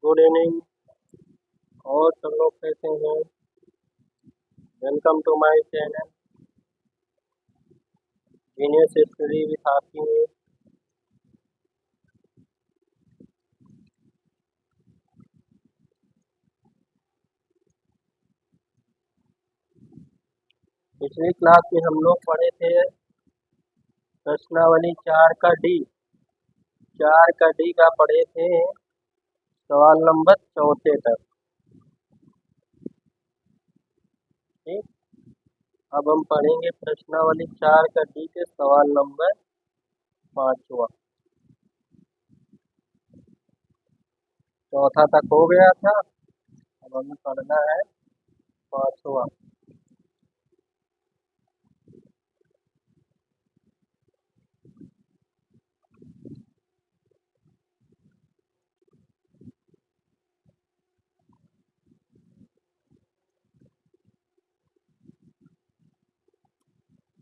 Good evening. और सब लोग कैसे हैं? Welcome to my channel genius study with Hafi में। पिछली क्लास में हम लोग पढ़े थे प्रश्नावली 4 का डी का पढ़े थे सवाल नंबर 4 तक। ठीक, अब हम पढ़ेंगे प्रश्नावली 4 का डी के सवाल नंबर 5वां। चौथा तक हो गया था, अब हमें पढ़ना है 5वां।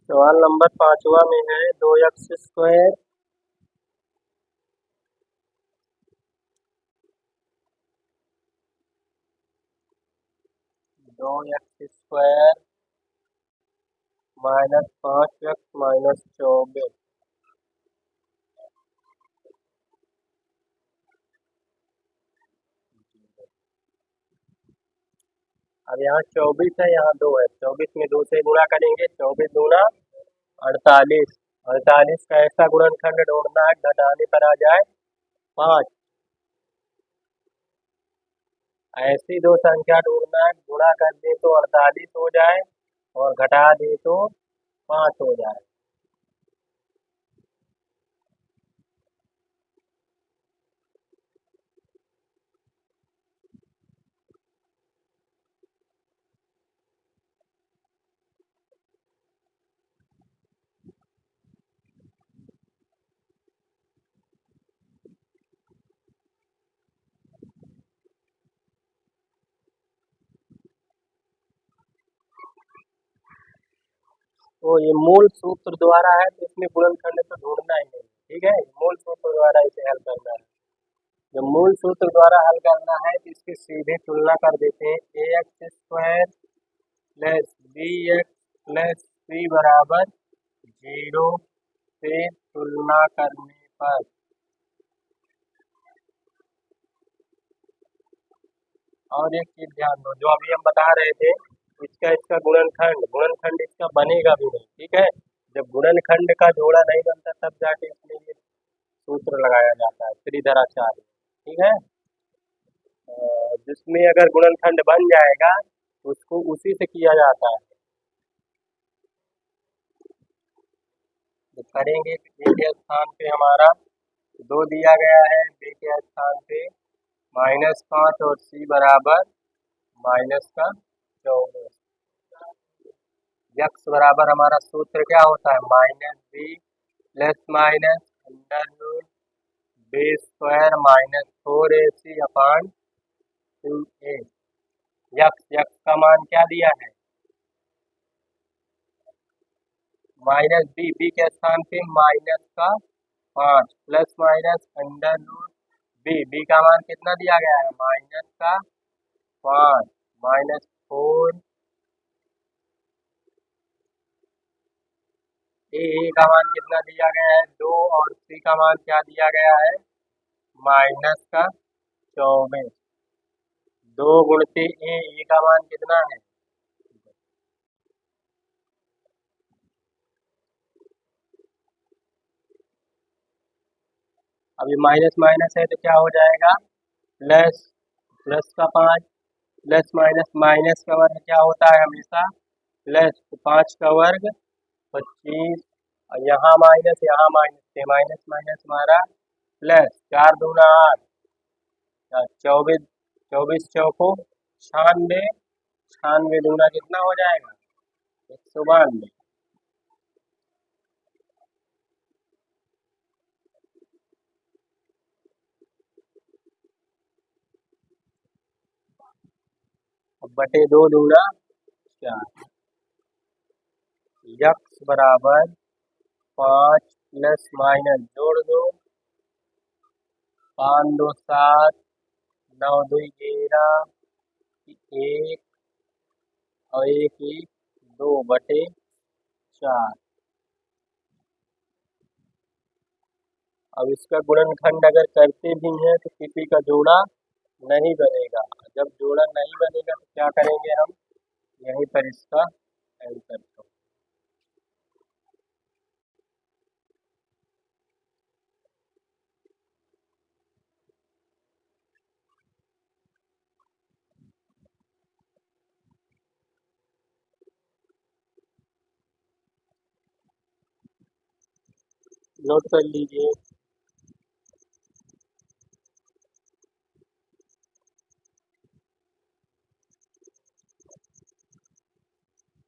सवाल नंबर 5वां में है 2x² 5x - 24। अब यहाँ 24 है, यहाँ 2 है। 24 में 2 से गुणा करेंगे, 24 दूना 48। 48 का ऐसा गुणनखंड ढूंढना है घटाने पर आ जाए 5। ऐसी दो संख्या ढूंढना है, गुणा कर दे तो 48 हो जाए और घटा दे तो 5 हो जाए। तो ये मूल सूत्र द्वारा है, तो इसमें गुणनखंड तो ढूंढना ही नहीं। ठीक है, मूल सूत्र द्वारा इसे हल करना है। जब मूल सूत्र द्वारा हल करना है तो इसकी सीधे तुलना कर देते हैं। ax² + bx + c बराबर 0 से तुलना करने पर और एक चीज ध्यान दो, जो अभी हम बता रहे थे, इसका गुणनखंड इसका बनेगा भी नहीं। ठीक है, जब गुणनखंड का जोड़ा नहीं बनता तब जाके इसमें ये सूत्र लगाया जाता है त्रिधराचार्य। ठीक है, जिसमें अगर गुणनखंड बन जाएगा उसको उसी से किया जाता है। तो करेंगे, ए के स्थान पे हमारा 2 दिया गया है, बी के स्थान पे -5 और सी बराबर -14। यक्स बराबर हमारा सूत्र क्या होता है? -b ± √b² - 4ac/2a। यक्स का मान क्या दिया है? -b के स्थान पे -5 ± √b का मान कितना दिया गया है? -5 -4 ए का मान कितना दिया गया है? 2 और सी का मान क्या दिया गया है? -24। 2 गुणित ए का मान कितना है? अभी माइनस माइनस है तो क्या हो जाएगा? प्लस। प्लस का 5 प्लस माइनस, माइनस का वर्ग क्या होता है? हमेशा प्लस। तो 5 का वर्ग 25 और यहाँ माइनस से माइनस माइनस हमारा प्लस। 4 दूना 8, 24 24 चौको 96, 96 दूना कितना हो जाएगा? 192। अब बटे 2 दूना 4। यक्स बराबर 5 प्लस माइनस जोड़ दो, 5 2 7 9 2 11, एक और एक एक 2/4। अब इसका गुणनखंड अगर करते भी हैं तो किसी का जोड़ा नहीं बनेगा। जब जोड़ा नहीं बनेगा तो क्या करेंगे हम, यहीं पर इसका आंसर करो। नोट कर लीजिए।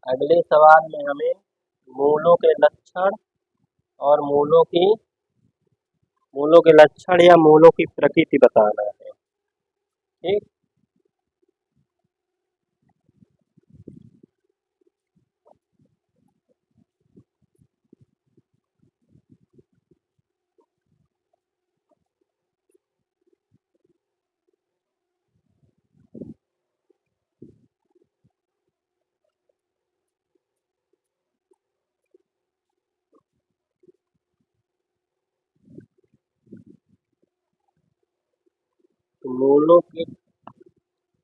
अगले सवाल में हमें मूलों के लक्षण और मूलों के लक्षण या मूलों की प्रकृति बताना है। ठीक। तो मूलों की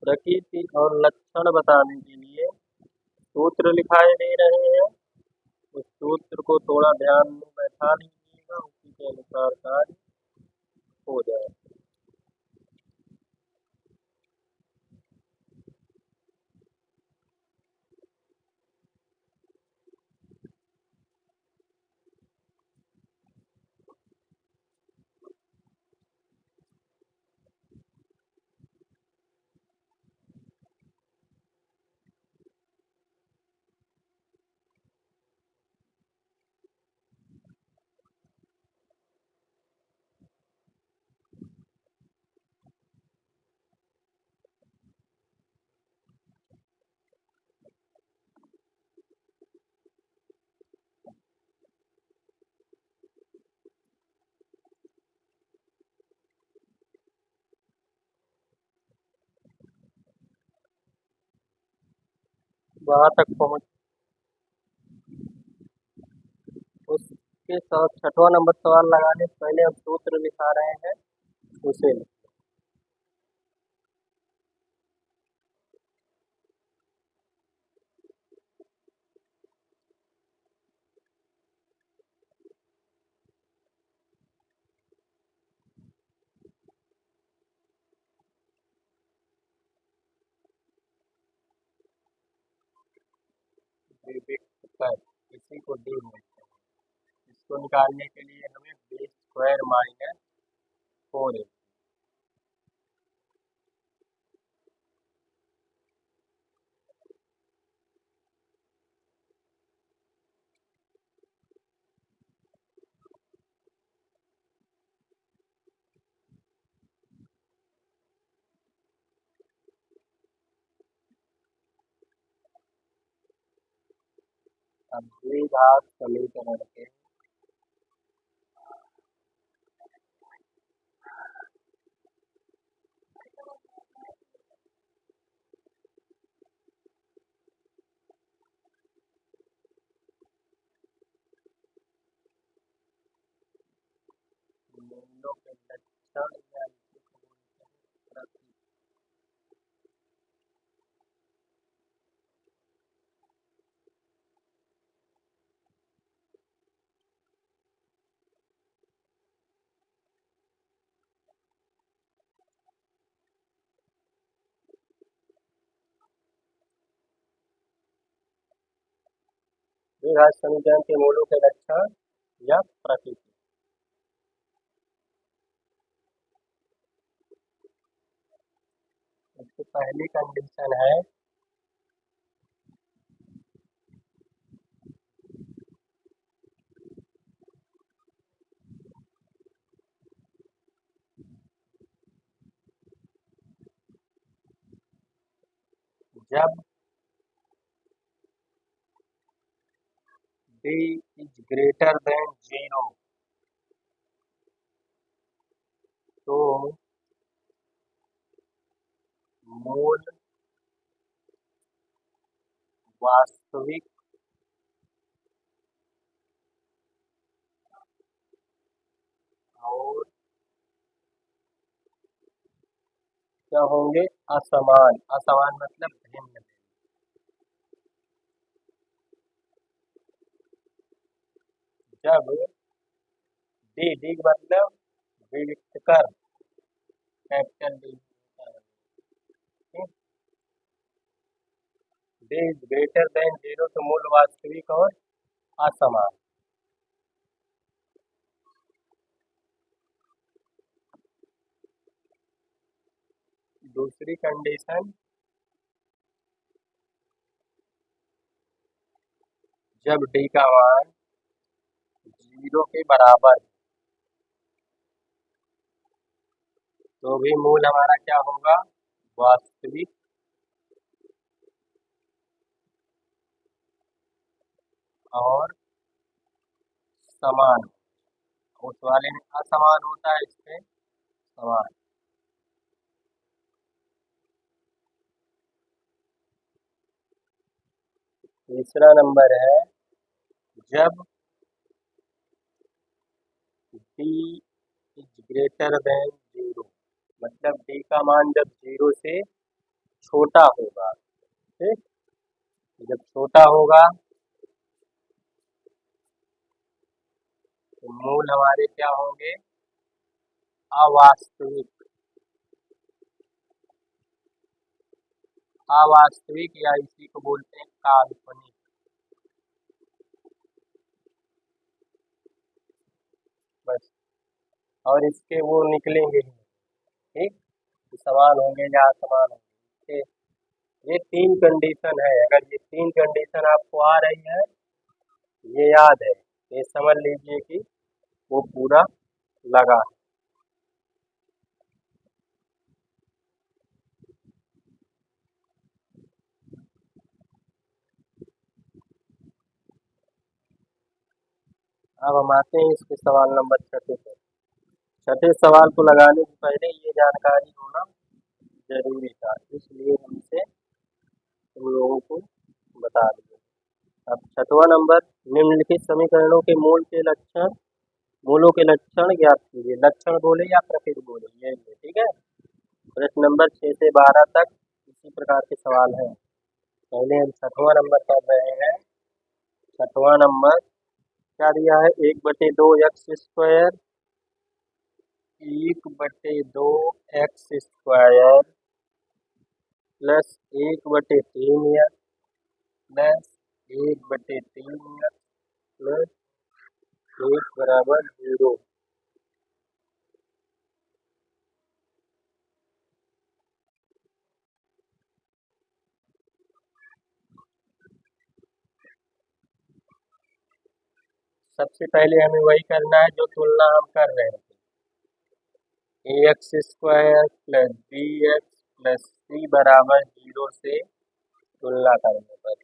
प्रकृति और लक्षण बताने के लिए सूत्र लिखाए दे रहे हैं। उस सूत्र को थोड़ा ध्यान में बैठा लीजिएगा, उसी के अनुसार कार्य हो जाए। वहां तक पहुंच उसके साथ 6वां नंबर सवाल लगाने से पहले हम सूत्र लिखा रहे हैं, उसे विविक्त कर, इसी को डी बोलते हैं। इसको निकालने के लिए हमें b² माइनस 4a। अब द्विघात समीकरण के मूलों के लक्षण या इसी को बोलते हैं प्रकृति। द्विघात समीकरण के मूलों के लक्षण या प्रकृति। इसकी पहली कंडीशन है जब d इज ग्रेटर देन 0 तो मूल वास्तविक और क्या होंगे, असमान। असमान मतलब भिन्न। जब डी, डी मतलब विविक्त कर, capital D, D is greater than zero, तो मूल वास्तविक और असमान। दूसरी कंडीशन, जब डी का मान जीरो के बराबर, तो भी मूल हमारा क्या होगा, वास्तविक और समान। उस वाले में असमान होता है, इसमें समान। तीसरा नंबर है, जब D is greater than zero, मतलब डी का मान जब जीरो से छोटा होगा, ठीक, जब छोटा होगा तो मूल हमारे क्या होंगे, अवास्तविक। अवास्तविक या इसी को बोलते हैं काल्पनिक। बस, और इसके वो निकलेंगे ही, ठीक, समान होंगे या असमान होंगे। ये तीन कंडीशन है। अगर ये तीन कंडीशन आपको आ रही है, ये याद है, ये समझ लीजिए कि वो पूरा लगा है। अब हम आते हैं इसके सवाल नंबर 6 पे। छठे सवाल को लगाने से पहले ये जानकारी होना जरूरी था, इसलिए हमसे तुम लोगों को बता दिया। अब छठवां नंबर, निम्नलिखित समीकरणों के मूलों के लक्षण ज्ञात कीजिए। लक्षण बोले या प्रकृति बोले, ये ठीक है। प्रश्न नंबर 6 से 12 तक इसी प्रकार के सवाल हैं। पहले हम छठवां नंबर कर रहे हैं। छठवां नंबर क्या दिया है, 1/2 x² 1/2 x² plus 1/3 plus 1/3 plus 1 बराबर 0। सबसे पहले हमें वही करना है जो तुलना हम कर रहे थे, ax² plus bx plus c बराबर 0 से तुलना करने पर,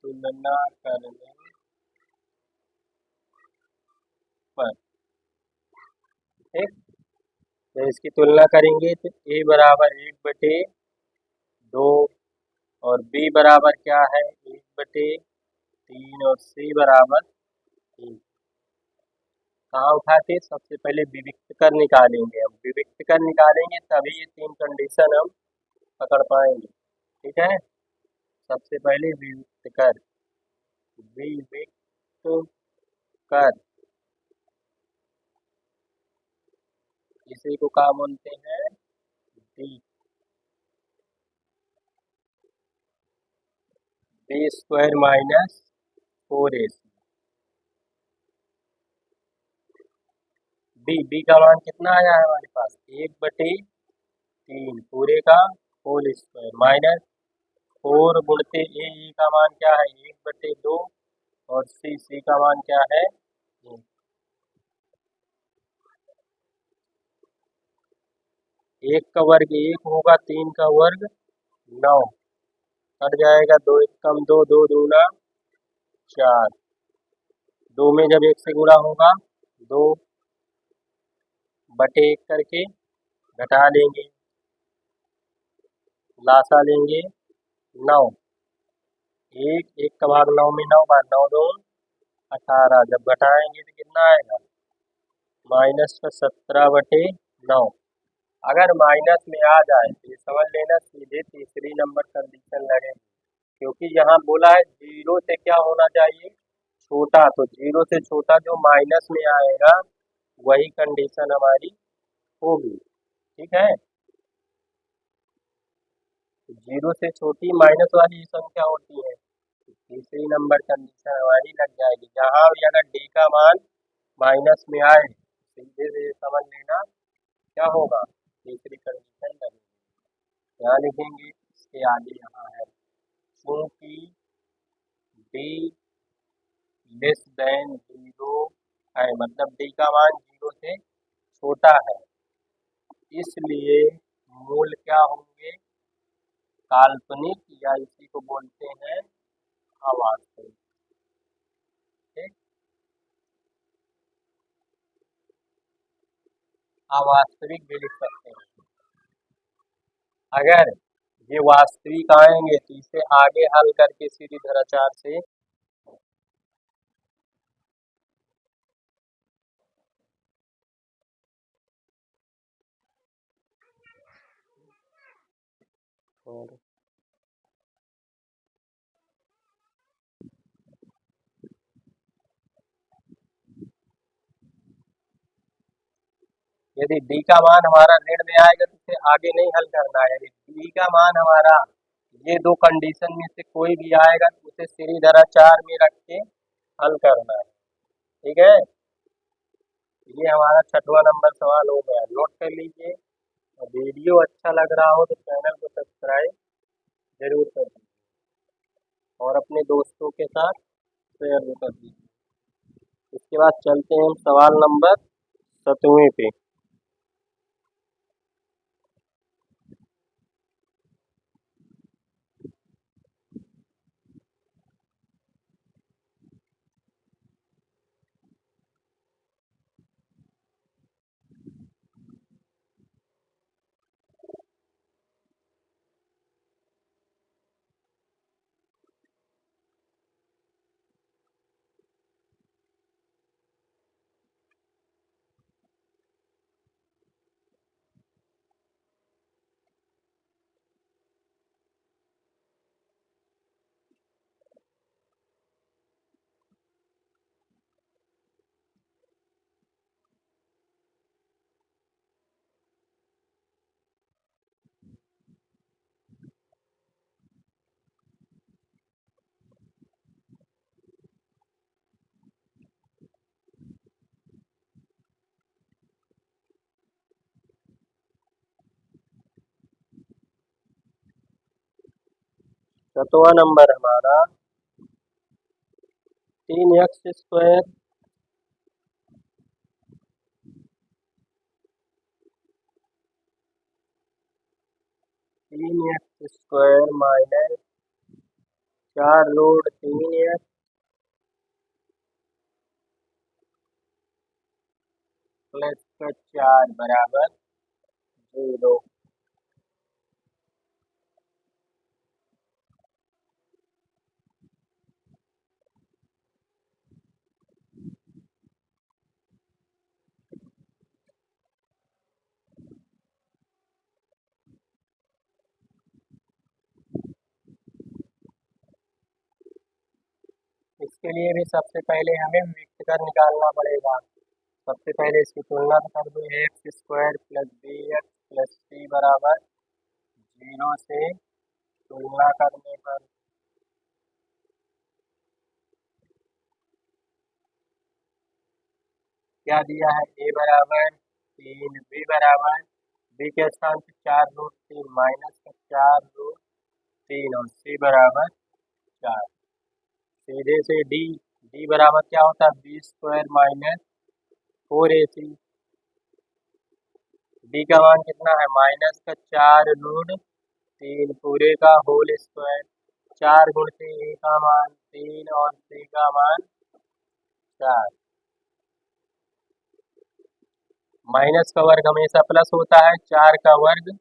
तुलना करने पर, ठीक। तो इसकी तुलना करेंगे तो a बराबर 1/2 और b बराबर क्या है, 1/3 और c बराबर 3। कहाँ उठाते, सबसे पहले विविक्त कर निकालेंगे। हम विविक्त कर निकालेंगे तभी ये तीन कंडीशन हम पकड़ पाएंगे, ठीक है। सबसे पहले विविक्त कर, विविक्त कर, इसी को क्या बोलते हैं, b² माइनस 4ac। बी का मान कितना आया है हमारे पास, 1/3 पूरे का होल स्क्वायर माइनस 4 गुणते ए का मान क्या है, 1/2 और सी का मान क्या है, 1 का वर्ग 1 होगा, 3 का वर्ग 9, कट जाएगा, 2 1 कम 2, 2 दूना 4, 2 में जब 1 से गुणा होगा 2 बटे 1 करके घटा लेंगे, लासा लेंगे 9, एक का भाग 9 में 9 बार 9 2 18, जब घटाएंगे तो कितना आएगा -17/9। अगर माइनस में आ जाए तो ये समझ लेना सीधे तीसरी नंबर कंडीशन लगेगी, क्योंकि यहाँ बोला है 0 से क्या होना चाहिए छोटा, तो 0 से छोटा जो माइनस में आएगा वही कंडीशन हमारी होगी। ठीक है, 0 से छोटी माइनस वाली संख्या होती है, तीसरी नंबर कंडीशन हमारी लग जाएगी। जहाँ भी अगर डी का मान माइनस में आए सीधे से समझ लेना क्या होगा तीसरी कंडीशन लगेगी। यहाँ लिखेंगे, इसके आगे यहाँ है क्योंकि डी लेस देन 0 है, मतलब डी का मान 0 से छोटा है, इसलिए मूल क्या होंगे काल्पनिक, या इसी को बोलते हैं अवास्तविक। ठीक, अवास्तविक भी लिख सकते हैं। अगर ये वास्तविक आएंगे तो इसे आगे हल करके सीधी धराचार से और यदि डी का मान हमारा ऋण में आएगा तो इसे आगे नहीं हल करना है। यदि डी का मान हमारा ये दो कंडीशन में से कोई भी आएगा तो उसे सीधी धराचार में रख के हल करना है। ठीक है, ये हमारा 6वां नंबर सवाल हो गया, नोट कर लीजिए। वीडियो अच्छा लग रहा हो तो चैनल को सब्सक्राइब जरूर कर दीजिए और अपने दोस्तों के साथ शेयर भी कर दीजिए। इसके बाद चलते हैं हम सवाल नंबर 7वें पे। सातवां नंबर हमारा 3x² 3x² minus 4√3x plus का 4 बराबर 0। इसके लिए भी सबसे पहले हमें विकर्ण कर निकालना पड़ेगा। सबसे पहले इसकी तुलना तो कर दो, x² plus bx plus c बराबर 0 से तुलना करने पर क्या दिया है, a बराबर 3, b बराबर b के स्थान पर 4√3 माइनस का 4√3 और c बराबर 4। सीधे से d बराबर क्या होता है b² माइनस 4ac। d का मान कितना है माइनस का 4√3 पूरे का होल स्क्वायर, 4 गुणते a का मान 3 और c का मान 4। माइनस का वर्ग हमेशा प्लस होता है, 4 का वर्ग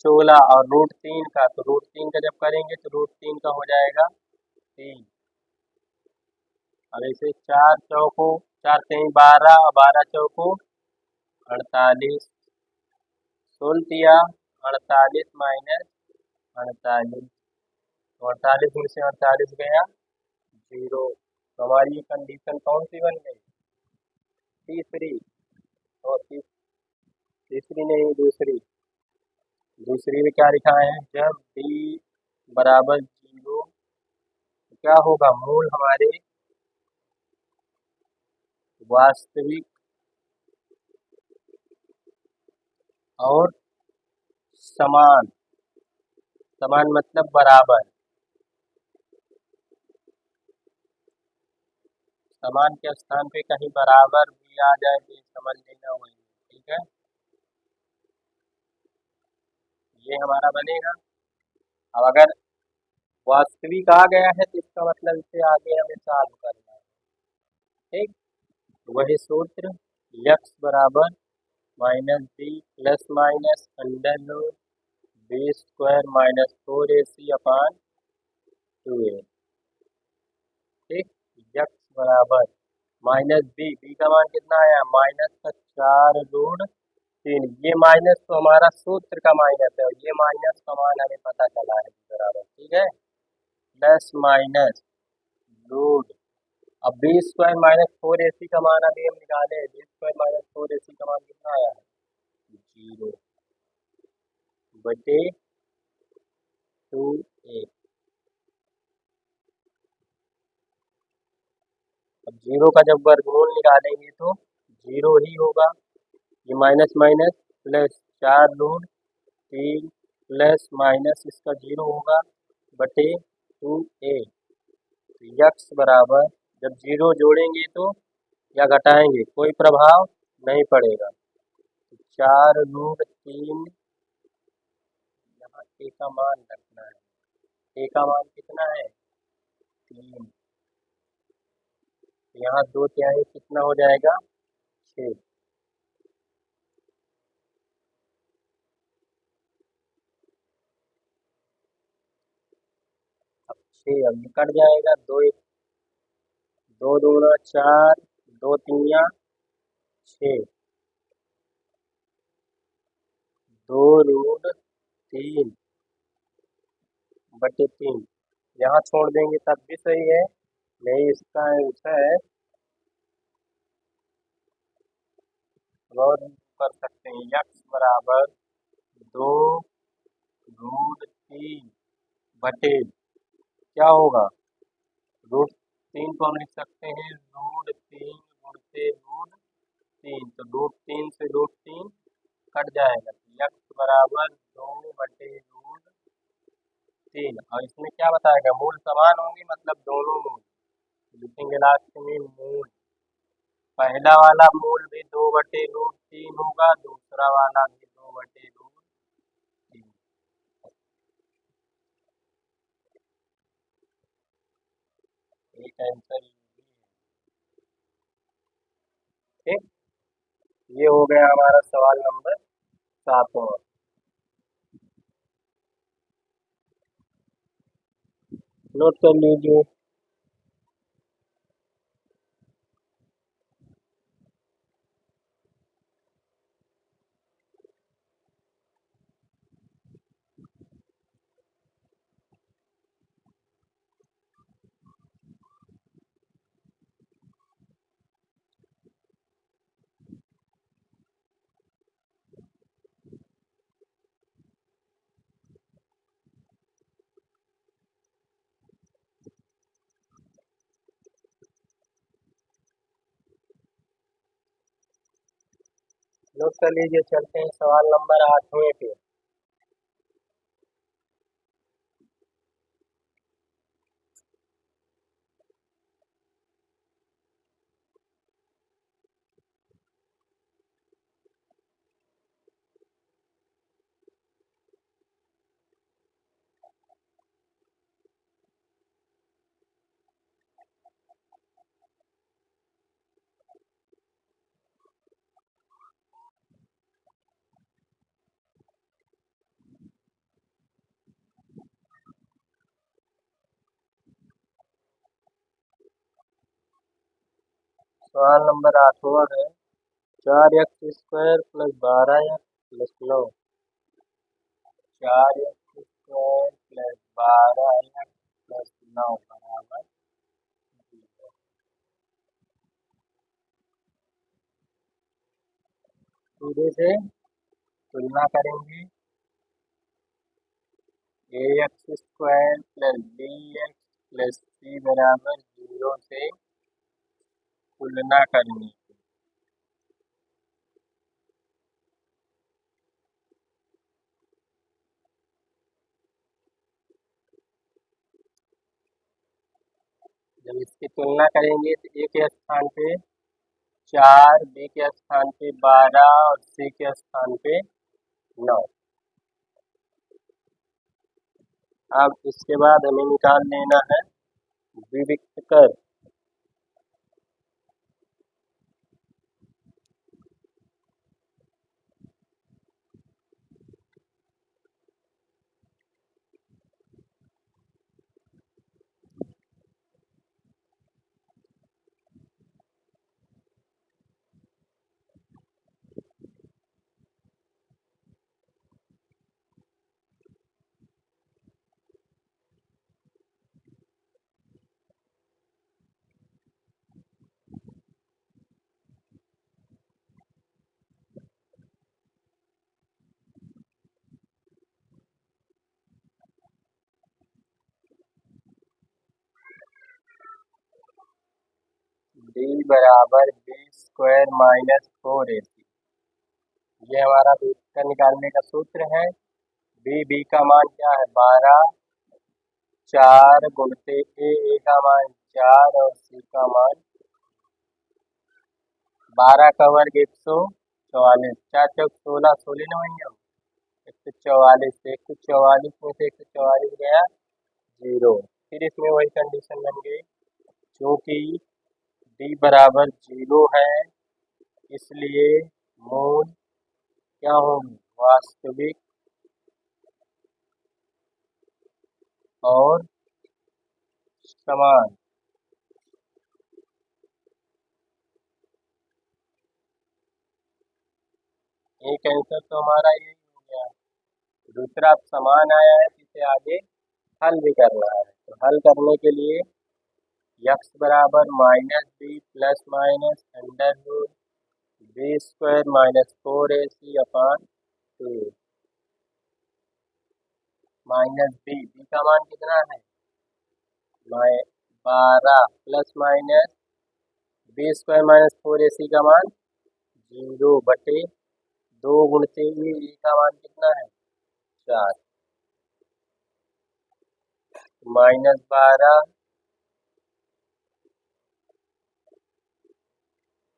16 और √3 का, तो √3 का जब करेंगे तो √3 का हो जाएगा 3। अब इसे 4 चौको 4 3 12 और 12 चौको 48, 16 48 माइनस 48, तो 48 में से 48 गया 0। तो हमारी ये कंडीशन कौन सी बन गई? तीसरी। और तीसरी नहीं, दूसरी। दूसरी में क्या लिखा है? जब b बराबर 0, क्या होगा? मूल हमारे वास्तविक और समान, समान मतलब बराबर, समान के स्थान पे कहीं बराबर भी आ जाए तो ये समझ लेना वही, ठीक है। ये हमारा बनेगा। अब अगर वास्तविक आ गया है तो इसका मतलब इसे आगे हमें सॉल्व करना है, ठीक। वही सूत्र, यक्स बराबर -b plus minus √b² minus 4ac अपान 2a, ठीक। यक्स बराबर -b का मान कितना आया? माइनस का 4√3। ये माइनस तो हमारा सूत्र का माइनस है और ये माइनस का मान हमें पता चला है बराबर, ठीक है। प्लस माइनस रूट, अब b² माइनस 4ac का मान अभी हम निकाले, b² माइनस 4ac का मान कितना आया है? 0 बटे 2a। अब 0 का जब वर्गमूल निकालेंगे तो 0 ही होगा। ये minus minus plus 4√3 plus minus इसका 0 होगा बटे 2a। तो यक्स बराबर, जब 0 जोड़ेंगे तो या घटाएंगे कोई प्रभाव नहीं पड़ेगा, तो 4√3, यहाँ a का मान रखना है। a का मान कितना है? 3। यहाँ 2/3 कितना हो जाएगा? 6। अब 6 अब निकट जाएगा, 2 दूना 4, 2 तिया 6, 2√3 बटे 3। यहाँ छोड़ देंगे तब भी सही है, नहीं इसका आंसर है और कर सकते हैं। यक्स बराबर 2√3 बटे, क्या होगा? √3 को हम लिख सकते हैं √3 गुणते √3, तो √3 से √3 कट जाएगा, तो यक्स बराबर 2/√3। और इसमें क्या बताएगा? मूल समान होंगे, मतलब दोनों मूल लिखेंगे लास्ट में। मूल, पहला वाला मूल भी 2/√3 होगा, दूसरा वाला भी 2/√3। एक आंसर ये भी है, ठीक। ये हो गया हमारा सवाल नंबर 7वां। नोट कर लीजिए। नोट कर लीजिए, चलते हैं सवाल नंबर 8वें पे। सवाल नंबर 8वां है 4x² + 12x + 9। 4x² + 12x + 9 बराबर 0। सीधे से तुलना करेंगे ax² + bx + c बराबर 0 से तुलना करनी। जब इसकी तुलना करेंगे तो ए के स्थान पे 4, बी के स्थान पे 12 और सी के स्थान पे 9। अब इसके बाद हमें निकाल लेना है विविक्त कर। d बराबर b² - 4ac। ये हमारा विविक्त कर निकालने का सूत्र है। बी का मान क्या है 12, 4 गुणते ए का मान 4 और सी का मान 12 का वर्ग 144, 4 चौक 16, 16 न वही 144 से 144 में से 144 गया 0। फिर इसमें वही कंडीशन बन गई क्योंकि d बराबर 0 है इसलिए मूल क्या होंगे वास्तविक और समान। एक आंसर तो हमारा यही हो गया। दूसरा अब समान आया है इसे आगे हल भी करना है। तो हल करने के लिए x बराबर -b + -√b² - 4ac upon 2 -b का मान कितना है 12 ± b² - 4ac का मान 0 बटे 2 गुणते ए का मान कितना है 4 -12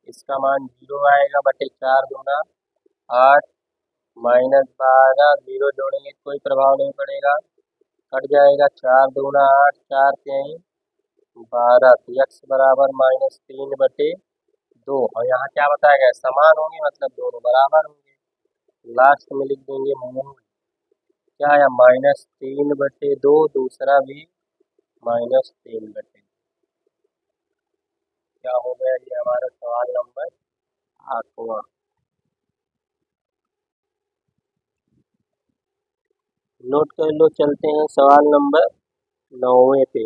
इसका मान 0 आएगा बटे 4 दूना 8 -12 0 जोड़ेंगे कोई प्रभाव नहीं पड़ेगा कट जाएगा 4 दूना 8 4 3 12 तो x बराबर -3 बटे 2 और यहाँ क्या बताया गया समान होंगे मतलब दोनों बराबर होंगे। लास्ट में लिख देंगे मूल क्या आया -3 बटे 2 दूसरा भी -3 बटे। क्या हो गया ये हमारा सवाल नंबर 8वां। नोट कर लो चलते हैं सवाल नंबर 9वें पे।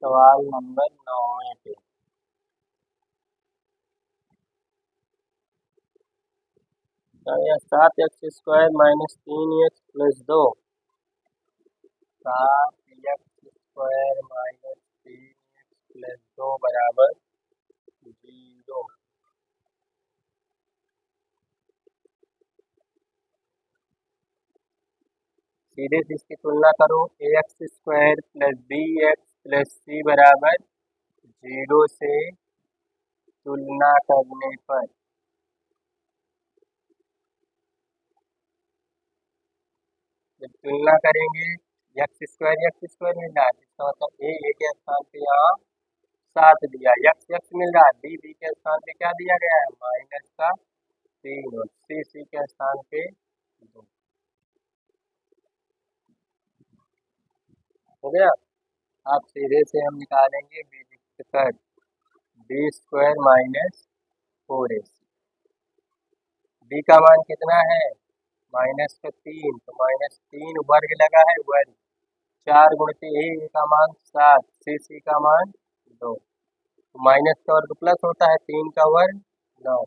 सवाल नंबर 9वें पे 7x² - 3x + 2 7x² - 3x + 2 बराबर 0। सीधे से इसकी तुलना करो ax² + bx + c बराबर जीरो से तुलना करने पर जब तुलना करेंगे एक्स स्क्वायर मिल रहा है, इसका मतलब ए के स्थान पे यहाँ 7 दिया, एक्स मिल रहा है, बी के स्थान पे क्या दिया गया है -3 और सी के स्थान पे 2। हो गया। आप सीधे से हम निकालेंगे बी लिख कर बी स्क्वायर -4ac। बी का मान कितना है -3, तो -3 वर्ग लगा है वर्ग, 4 गुणित ए का मान 7, सी का मान 2, माइनस का वर्ग प्लस होता है, 3 का वर्ग 9,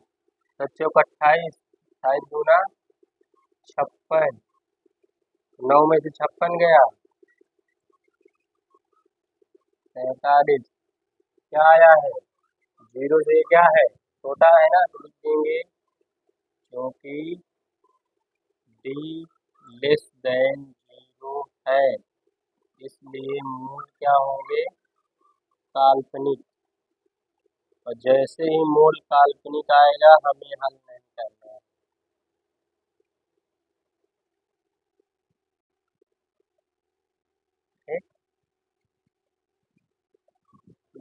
बच्चों का 28, 28 गुना 56, 9 में से 56 गया 43, क्या आया है जीरो से क्या है छोटा है ना, तो लिख देंगे क्योंकि डी लेस देन जीरो है इसलिए मूल क्या होंगे काल्पनिक, और जैसे ही मूल काल्पनिक आएगा हमें हल नहीं करना है। ठीक,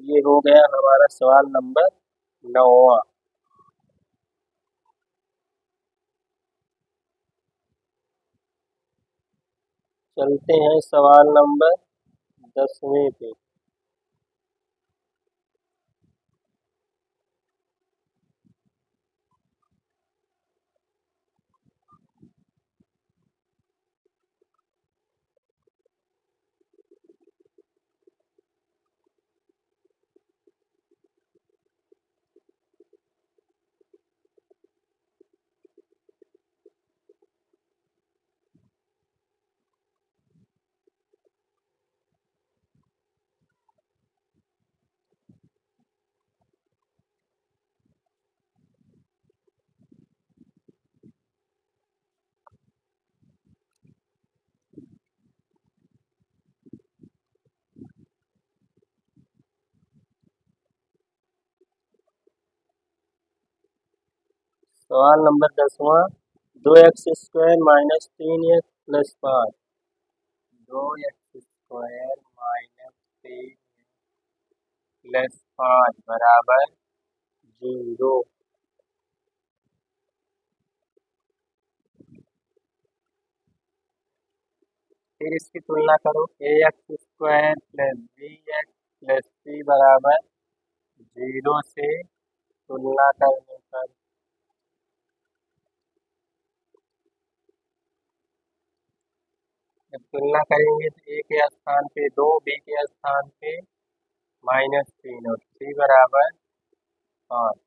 ये हो गया हमारा सवाल नंबर 9। चलते हैं सवाल नंबर 10वें पे। सवाल नंबर 10वां, 2x² -3x + 5, 2x² -3 + 5 बराबर 0। फिर इसकी तुलना करो, ax² + bx + c बराबर 0 से तुलना करने पर जब तुलना करेंगे तो ए के स्थान पे 2, बी के स्थान पे -3 और सी बराबर 5।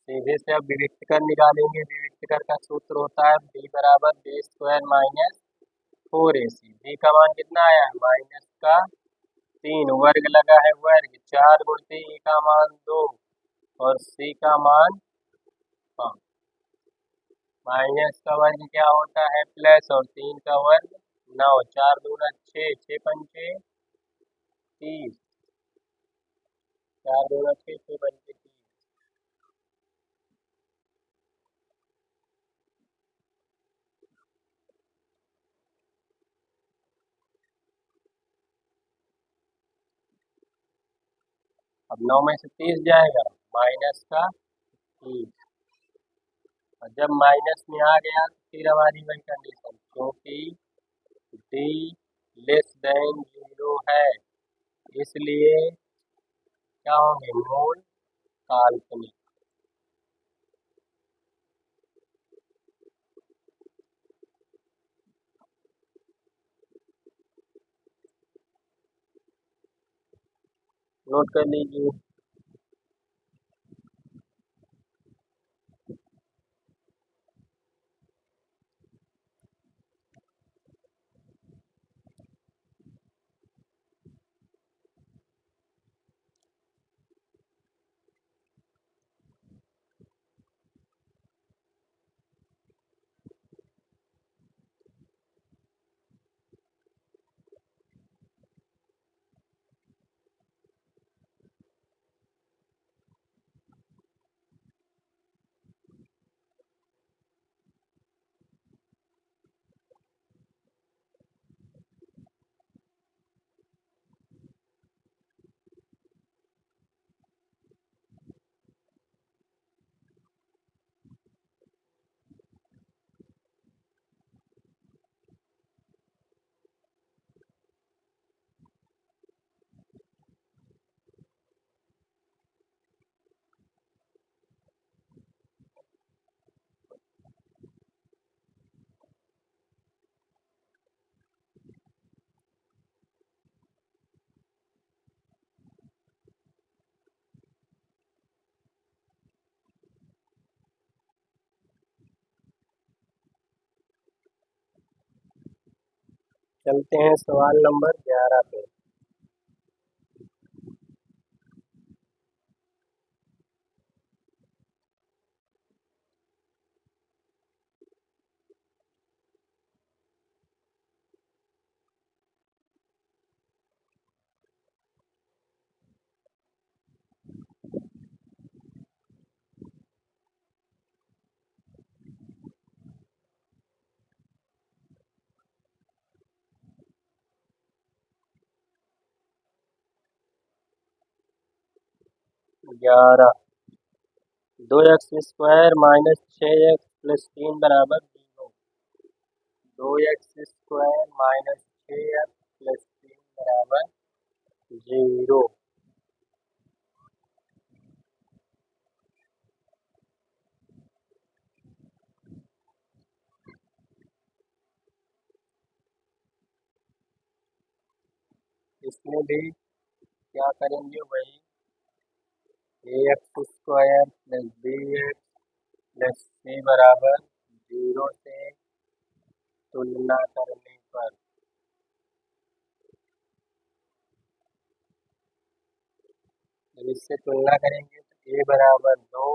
सीधे से अब विविक्त कर निकालेंगे, विविक्त कर का सूत्र होता है बी बराबर b² -4ac। बी का मान कितना आया है -3, वर्ग लगा है वर्ग, 4 गुणित ए का मान 2 और सी का मान 5। माइनस का वर्ग क्या होता है प्लस, और 3 का वर्ग 9, 4 दूना 6, 6 पंचे 30, 4 दूना 6, 6 पंचे 30। अब 9 में से 30 जाएगा माइनस का 30, और जब माइनस में आ गया तो फिर हमारी वही कंडीशन, क्योंकि डी लेस देन 0 है इसलिए क्या होंगे मूल काल्पनिक। नोट कर लीजिए। चलते हैं सवाल नंबर 11 पे। 11 2x² माइनस 6x प्लस 3 बराबर 0। 2x² माइनस 6x प्लस 3 बराबर 0। इसमें भी क्या करेंगे, वही ax² plus bx plus c बराबर 0 से तुलना करने पर जब इससे तुलना करेंगे तो a बराबर 2,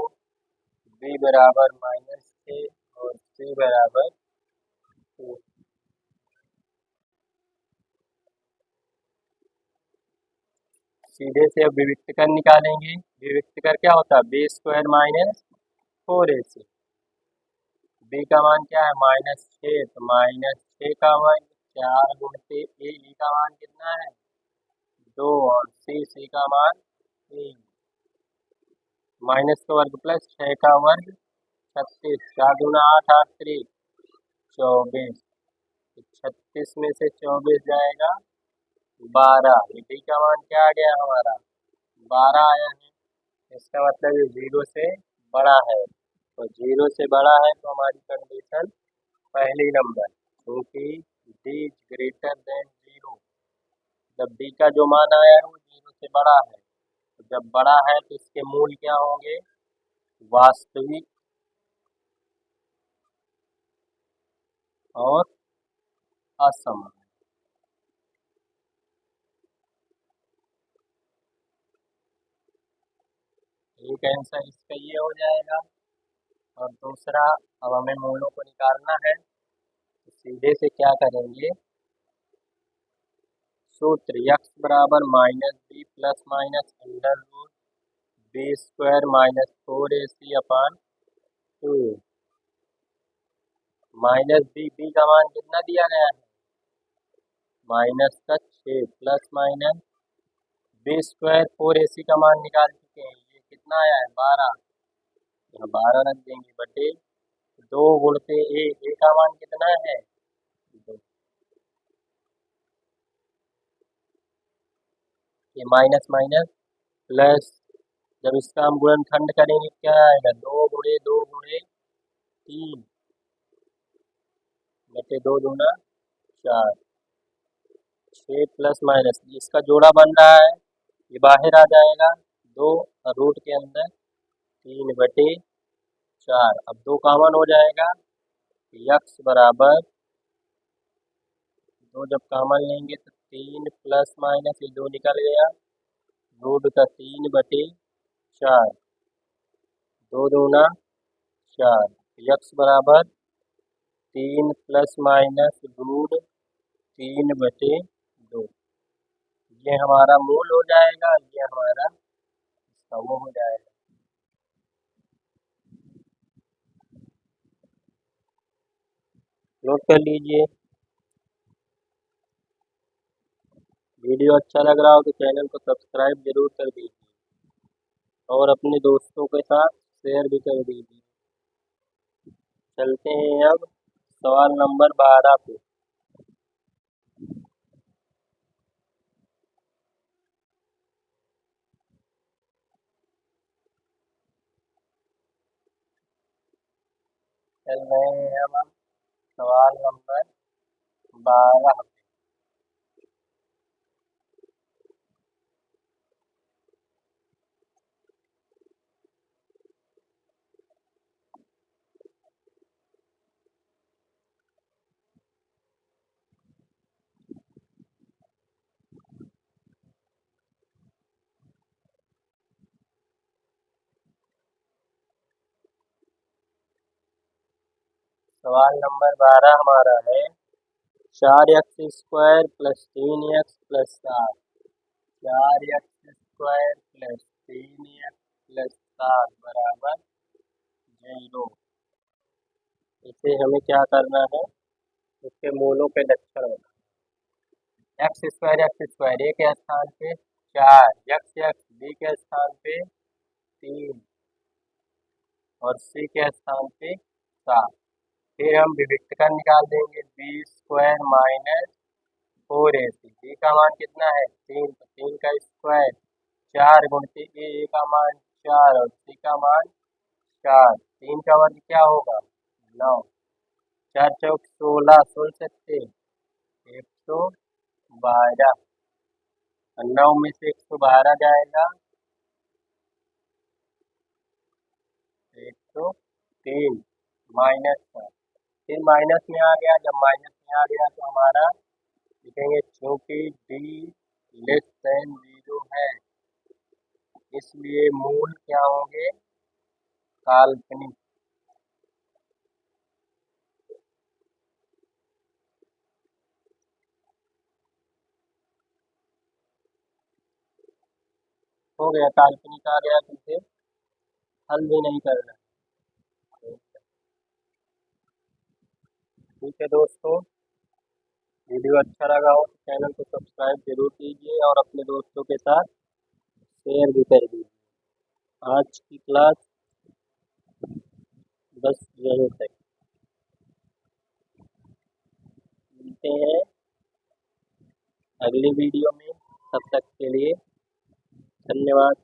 b बराबर -6 और c बराबर 2। सीधे से अब विविक्त कर निकालेंगे। विविक्त कर क्या होता है, b² माइनस 4ac। b का मान क्या है, -6, तो -6 का मान 4 गुणते a का मान कितना है 2 और c का मान 3। माइनस का वर्ग प्लस 6 का वर्ग 36, 4 दूना 8, 8 3 24। 36 में से 24 जाएगा 12। ये b का मान क्या आ गया हमारा 12 आया है। इसका मतलब ये 0 से बड़ा है, तो 0 से बड़ा है तो हमारी कंडीशन पहली नंबर, क्योंकि d इज ग्रेटर देन 0। जब d का जो मान आया है वो 0 से बड़ा है, तो जब बड़ा है तो इसके मूल क्या होंगे, वास्तविक और असमान। एक आंसर इसका ये हो जाएगा। और दूसरा, अब हमें मूलों को निकालना है, तो सीधे से क्या करेंगे, सूत्र x बराबर -b plus minus under root b² minus 4ac upon 2। -b का मान कितना दिया गया है -6 प्लस माइनस b² 4ac का मान निकाल चुके हैं, ये कितना आया है 12। यहाँ 12 रख देंगे बटे 2 गुणते a का मान कितना है 2। ये माइनस माइनस प्लस, जब इसका हम गुणनखंड करेंगे क्या आएगा 2 गुणे 2 गुणे 3 बटे 2 दूना 4। 6 प्लस माइनस इसका जोड़ा बन रहा है, ये बाहर आ जाएगा 2 और रूट के अंदर 3 बटे 4। अब 2 कॉमन हो जाएगा, x बराबर 2 जब कॉमन लेंगे तो 3 प्लस माइनस ये 2 निकल गया, रूट का 3 बटे 4, 2 दूना 4। x बराबर 3 प्लस माइनस रूट 3 बटे 2। ये हमारा मूल हो जाएगा, ये हमारा इसका वो हो जाएगा। नोट कर लीजिए। वीडियो अच्छा लग रहा हो तो चैनल को सब्सक्राइब जरूर कर दीजिए और अपने दोस्तों के साथ शेयर भी कर दीजिए। चलते हैं अब सवाल नंबर 12 पे। चल रहे हैं अब हम सवाल नंबर 12। सवाल नंबर 12 हमारा है 4x² plus 3x plus 7। 4x² plus 3x plus 7 बराबर 0। इसे हमें क्या करना है, इसके मूलों के लक्षण बनाना। x² ए के स्थान पे 4, x बी के स्थान पे 3 और सी के स्थान पे 7। फिर हम विविक्तकरण निकाल देंगे b² माइनस 4ac। बी का मान कितना है 3, तो 3 का स्क्वायर 4 गुणित ए का मान 4 और सी का मान 4। 3 का वर्ग क्या होगा 9, 4 चौक 16, 16 सकते 112 और 9 में से 112 जाएगा 103 माइनस का। फिर माइनस में आ गया, जब माइनस में आ गया तो हमारा लिखेंगे चूंकि d लेस देन 0 है इसलिए मूल क्या होंगे काल्पनिक। हो गया, काल्पनिक आ गया तो फिर हल भी नहीं करना। ठीक है दोस्तों, वीडियो अच्छा लगा हो तो चैनल को सब्सक्राइब जरूर कीजिए और अपने दोस्तों के साथ शेयर भी कर दीजिए। आज की क्लास बस यहीं तक, मिलते हैं अगली वीडियो में, तब तक के लिए धन्यवाद।